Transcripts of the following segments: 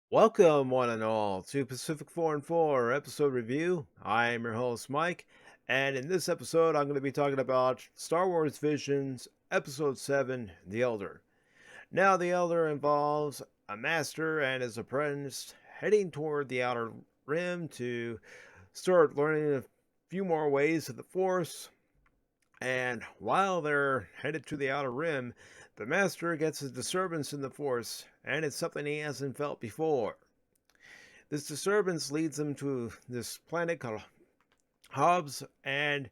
Welcome, one and all, to Pacific414 episode review. I am your host, Mike, and in this episode, I'm going to be talking about Star Wars Visions, Episode 7, The Elder. Now, The Elder involves a master and his apprentice heading toward the Outer Rim to start learning a few more ways of the Force. And while they're headed to the Outer Rim, the Master gets a disturbance in the Force, and it's something he hasn't felt before. This disturbance leads them to this planet called Hobbs, and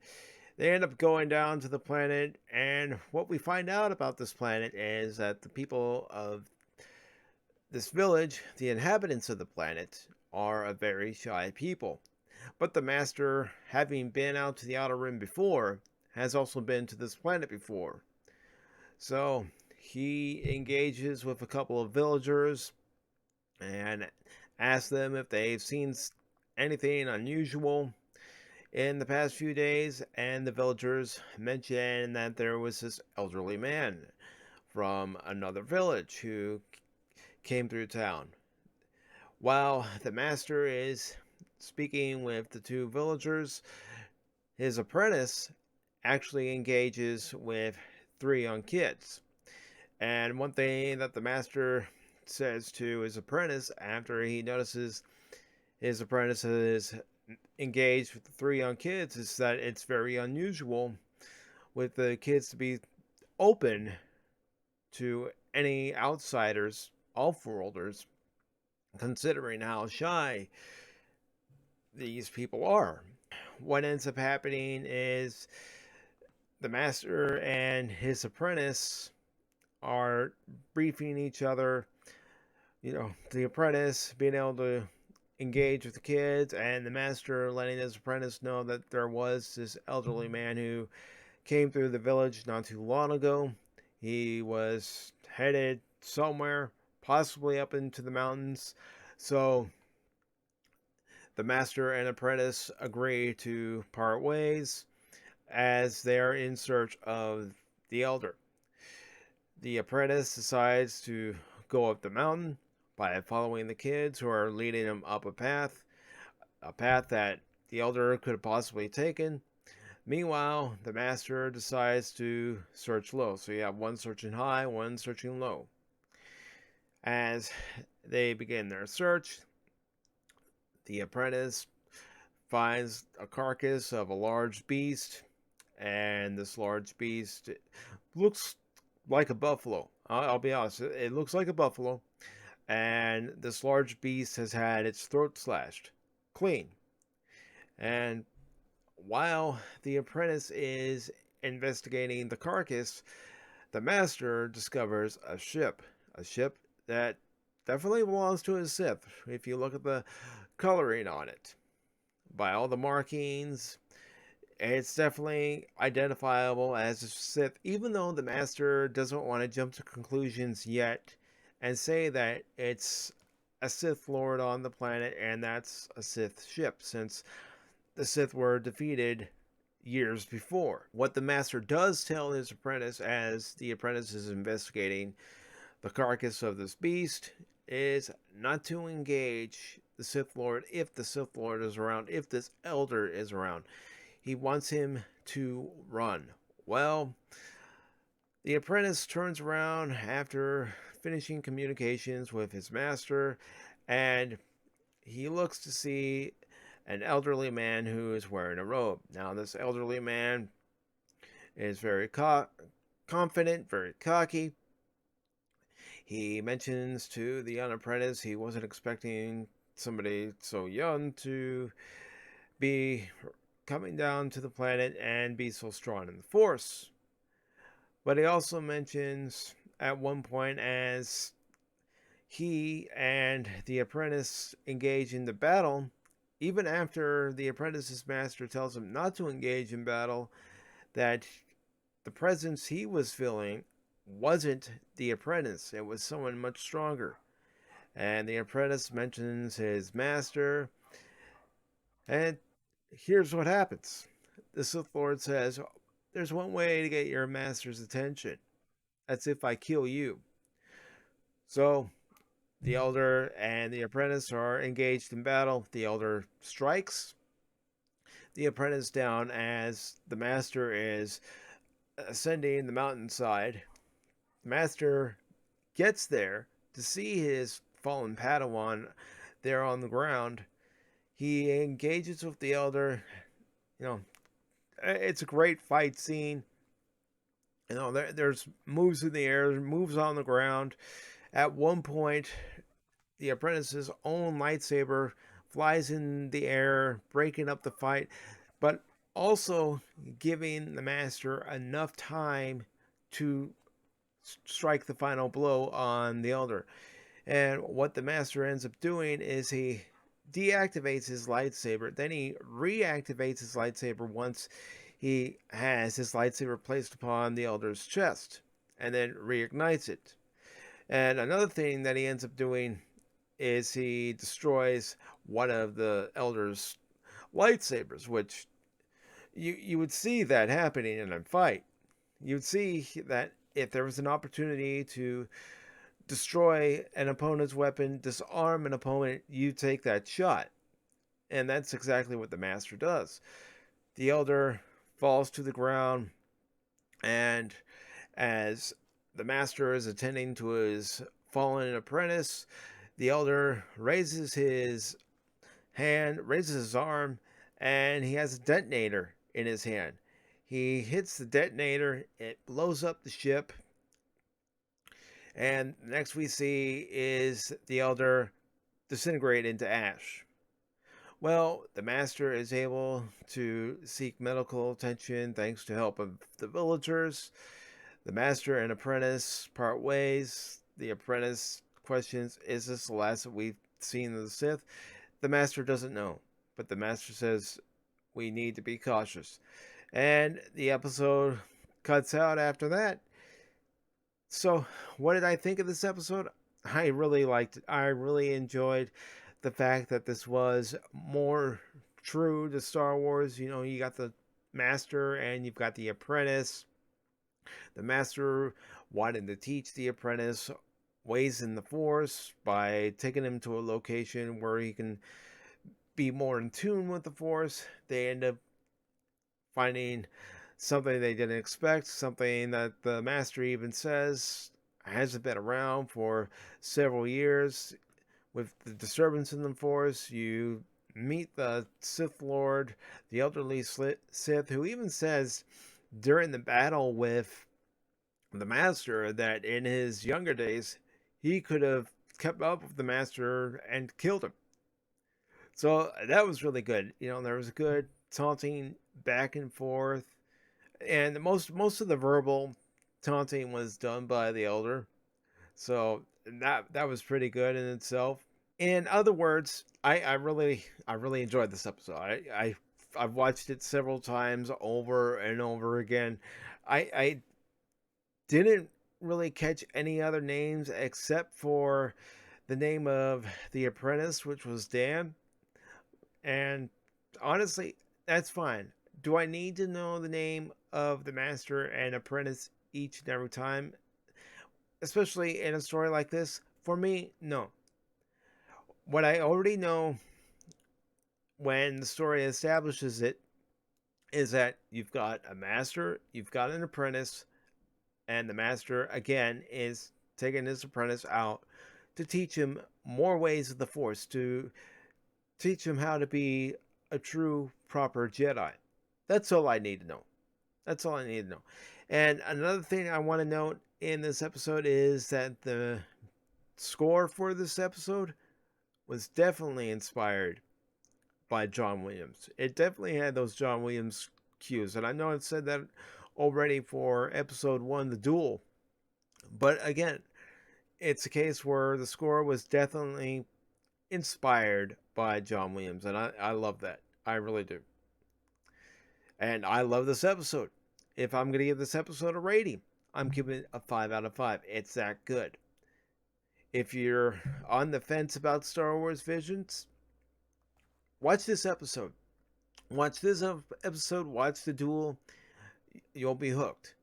they end up going down to the planet. And what we find out about this planet is that the people of this village, the inhabitants of the planet, are a very shy people. But the Master, having been out to the Outer Rim before, has also been to this planet before. So he engages with a couple of villagers and asks them if they've seen anything unusual in the past few days, and the villagers mention that there was this elderly man from another village who came through town. While the Master is speaking with the two villagers, his apprentice actually engages with three young kids. And one thing that the Master says to his apprentice after he notices his apprentice is engaged with the three young kids is that it's very unusual with the kids to be open to any outsiders, off-worlders, considering how shy these people are. What ends up happening is the Master and his apprentice are briefing each other. The apprentice being able to engage with the kids, and the Master letting his apprentice know that there was this elderly man who came through the village not too long ago. He was headed somewhere, possibly up into the mountains. So the Master and apprentice agree to part ways as they are in search of the elder. The apprentice decides to go up the mountain by following the kids who are leading him up a path that the elder could have possibly taken. Meanwhile, the Master decides to search low. So you have one searching high, one searching low. As they begin their search, the apprentice finds a carcass of a large beast, and this large beast looks like a buffalo. I'll be honest, it looks like a buffalo, and this large beast has had its throat slashed clean. And while the apprentice is investigating the carcass, the Master discovers a ship that definitely belongs to a Sith if you look at the coloring on it. By all the markings, it's definitely identifiable as a Sith, even though the Master doesn't want to jump to conclusions yet and say that it's a Sith Lord on the planet and that's a Sith ship, since the Sith were defeated years before. What the Master does tell his apprentice as the apprentice is investigating the carcass of this beast is not to engage the Sith Lord if the Sith Lord is around, if this elder is around. He wants him to run. Well, the apprentice turns around after finishing communications with his master, and he looks to see an elderly man who is wearing a robe. Now, this elderly man is very confident, very cocky. He mentions to the young apprentice he wasn't expecting somebody so young to be coming down to the planet and be so strong in the Force. But he also mentions at one point, as he and the apprentice engage in the battle. Even after the apprentice's master tells him not to engage in battle, that the presence he was feeling wasn't the apprentice, it was someone much stronger. And the apprentice mentions his master, and here's what happens. The Sith Lord says, "There's one way to get your master's attention. That's if I kill you." So the elder and the apprentice are engaged in battle. The elder strikes the apprentice down as the master is ascending the mountainside. The master gets there to see his fallen Padawan there on the ground. He engages with the elder. You know, it's a great fight scene. You know, there's moves in the air, moves on the ground. At one point, the apprentice's own lightsaber flies in the air, breaking up the fight, but also giving the master enough time to strike the final blow on the elder. And what the master ends up doing is he deactivates his lightsaber, then he reactivates his lightsaber once he has his lightsaber placed upon the elder's chest, and then reignites it. And another thing that he ends up doing is he destroys one of the elder's lightsabers, which you would see that happening in a fight. You'd see that if there was an opportunity to destroy an opponent's weapon, disarm an opponent, you take that shot. And that's exactly what the master does. The elder falls to the ground, and as the master is attending to his fallen apprentice, the elder raises his hand, raises his arm, and he has a detonator in his hand. He hits the detonator, it blows up the ship, and next we see is the elder disintegrate into ash. Well, the master is able to seek medical attention thanks to help of the villagers. The master and apprentice part ways. The apprentice questions, "Is this the last that we've seen of the Sith?" The master doesn't know, but the master says, "We need to be cautious." And the episode cuts out after that. So, what did I think of this episode? I really liked it. I really enjoyed the fact that this was more true to Star Wars. You know, you got the master and you've got the apprentice. The master wanted to teach the apprentice ways in the Force by taking him to a location where he can be more in tune with the Force. They end up finding something they didn't expect, something that the master even says hasn't been around for several years. With the disturbance in the Force, you meet the Sith Lord, the elderly Sith, who even says during the battle with the master that in his younger days he could have kept up with the master and killed him. So that was really good. You know, there was a good taunting back and forth, and most of the verbal taunting was done by the elder. So that was pretty good in itself. In other words, I really enjoyed this episode. I've watched it several times over and over again. I didn't really catch any other names except for the name of the apprentice, which was Dan. And honestly, that's fine. Do I need to know the name of the master and apprentice each and every time? Especially in a story like this? For me, no. What I already know when the story establishes it is that you've got a master, you've got an apprentice, and the master, again, is taking his apprentice out to teach him more ways of the Force, to teach him how to be a true, proper Jedi. That's all I need to know. That's all I need to know. And another thing I want to note in this episode is that the score for this episode was definitely inspired by John Williams. It definitely had those John Williams cues. And I know I've said that already for episode 1, The Duel. But again, it's a case where the score was definitely inspired by John Williams, and I love that. I really do. And I love this episode. If I'm going to give this episode a rating, I'm giving it a 5 out of 5. It's that good. If you're on the fence about Star Wars Visions, watch this episode. Watch this episode, watch the duel. You'll be hooked.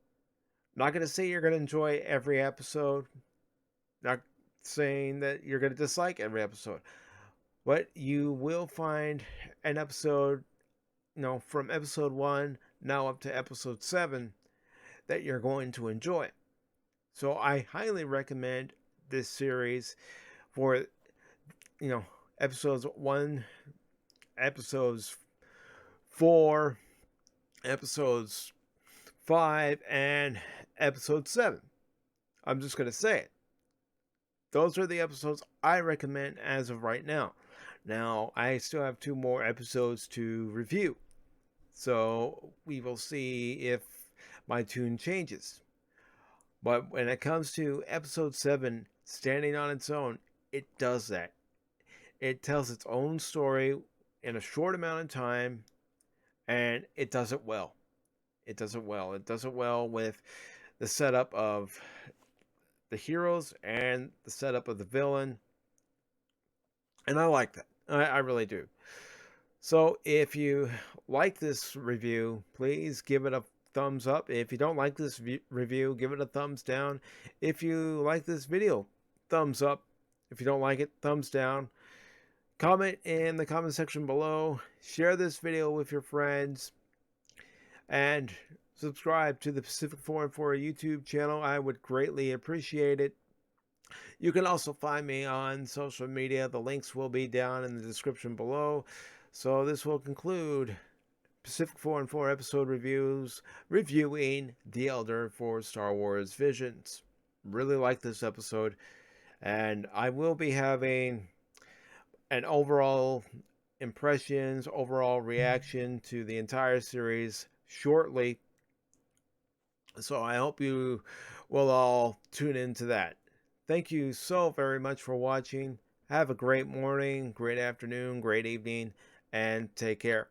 Not going to say you're going to enjoy every episode. Not saying that you're going to dislike every episode. But you will find an episode, from episode 1 now up to episode 7 that you're going to enjoy. So I highly recommend this series for, episodes 1, episodes 4, episodes 5, and episode 7. I'm just going to say it. Those are the episodes I recommend as of right now. Now, I still have 2 more episodes to review. So we will see if my tune changes. But when it comes to episode 7, standing on its own, it does that. It tells its own story in a short amount of time, and it does it well. It does it well. It does it well with the setup of the heroes and the setup of the villain. And I like that. I really do. So if you like this review, please give it a thumbs up. If you don't like this review, give it a thumbs down. If you like this video, thumbs up. If you don't like it, thumbs down. Comment in the comment section below. Share this video with your friends. And subscribe to the Pacific414 YouTube channel. I would greatly appreciate it. You can also find me on social media. The links will be down in the description below. So this will conclude Pacific414 episode reviews, reviewing The Elder for Star Wars Visions. Really like this episode, and I will be having an overall impressions, overall reaction to the entire series shortly. So I hope you will all tune into that. Thank you so very much for watching. Have a great morning, great afternoon, great evening, and take care.